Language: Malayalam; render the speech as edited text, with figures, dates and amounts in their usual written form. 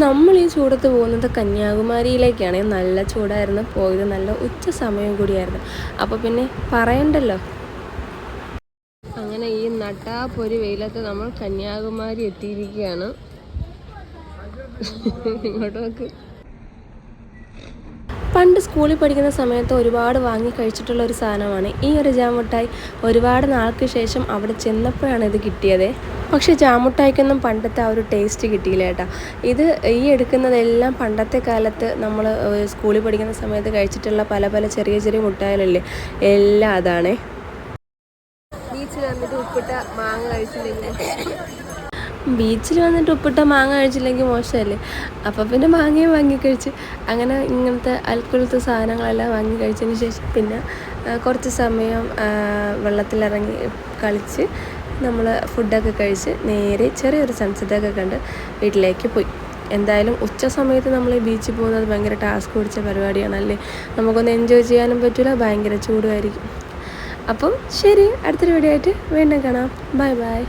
നമ്മൾ ഈ ചൂടത്ത് പോകുന്നത് കന്യാകുമാരിയിലേക്കാണ്. നല്ല ചൂടായിരുന്നു, പോയത് നല്ല ഉച്ച സമയം കൂടിയായിരുന്നു. അപ്പോൾ പിന്നെ പറയണ്ടല്ലോ. അങ്ങനെ ഈ നട്ടാപ്പൊരു വെയിലത്ത് നമ്മൾ കന്യാകുമാരി എത്തിയിരിക്കുകയാണ്. ഇങ്ങോട്ട് നോക്ക്. പണ്ട് സ്കൂളിൽ പഠിക്കുന്ന സമയത്ത് ഒരുപാട് വാങ്ങി കഴിച്ചിട്ടുള്ള ഒരു സാധനമാണ് ഈ ഒരു ജാമുട്ടായി. ഒരുപാട് നാൾക്ക് ശേഷം അവിടെ ചെന്നപ്പോഴാണ് ഇത് കിട്ടിയത്. പക്ഷേ ജാമുട്ടായിക്കൊന്നും പണ്ടത്തെ ആ ഒരു ടേസ്റ്റ് കിട്ടിയില്ല കേട്ടോ. ഇത് ഈ എടുക്കുന്നതെല്ലാം പണ്ടത്തെ കാലത്ത് നമ്മൾ സ്കൂളിൽ പഠിക്കുന്ന സമയത്ത് കഴിച്ചിട്ടുള്ള പല പല ചെറിയ ചെറിയ മുട്ടായികളല്ലേ, എല്ലാം അതാണേ. ബീച്ചിൽ വന്നിട്ട് ഉപ്പിട്ട മാങ്ങ കഴിച്ചില്ലെങ്കിൽ മോശമല്ലേ. അപ്പം പിന്നെ മാങ്ങയും വാങ്ങിക്കഴിച്ച് അങ്ങനെ ഇങ്ങനത്തെ അൽക്കുലത്തെ സാധനങ്ങളെല്ലാം വാങ്ങി കഴിച്ചതിന് ശേഷം പിന്നെ കുറച്ച് സമയം വെള്ളത്തിലിറങ്ങി കളിച്ച് നമ്മൾ ഫുഡൊക്കെ കഴിച്ച് നേരെ ചെറിയൊരു സൺസെറ്റൊക്കെ കണ്ട് വീട്ടിലേക്ക് പോയി. എന്തായാലും ഉച്ച സമയത്ത് നമ്മൾ ബീച്ചിൽ പോകുന്നത് ഭയങ്കര ടാസ്ക് പിടിച്ച പരിപാടിയാണല്ലേ. നമുക്കൊന്ന് എൻജോയ് ചെയ്യാനും പറ്റില്ല, ഭയങ്കര ചൂടുമായിരിക്കും. അപ്പം ശരി, അടുത്തൊരു വീഡിയോ ആയിട്ട് വീണ്ടും കാണാം. Bye bye.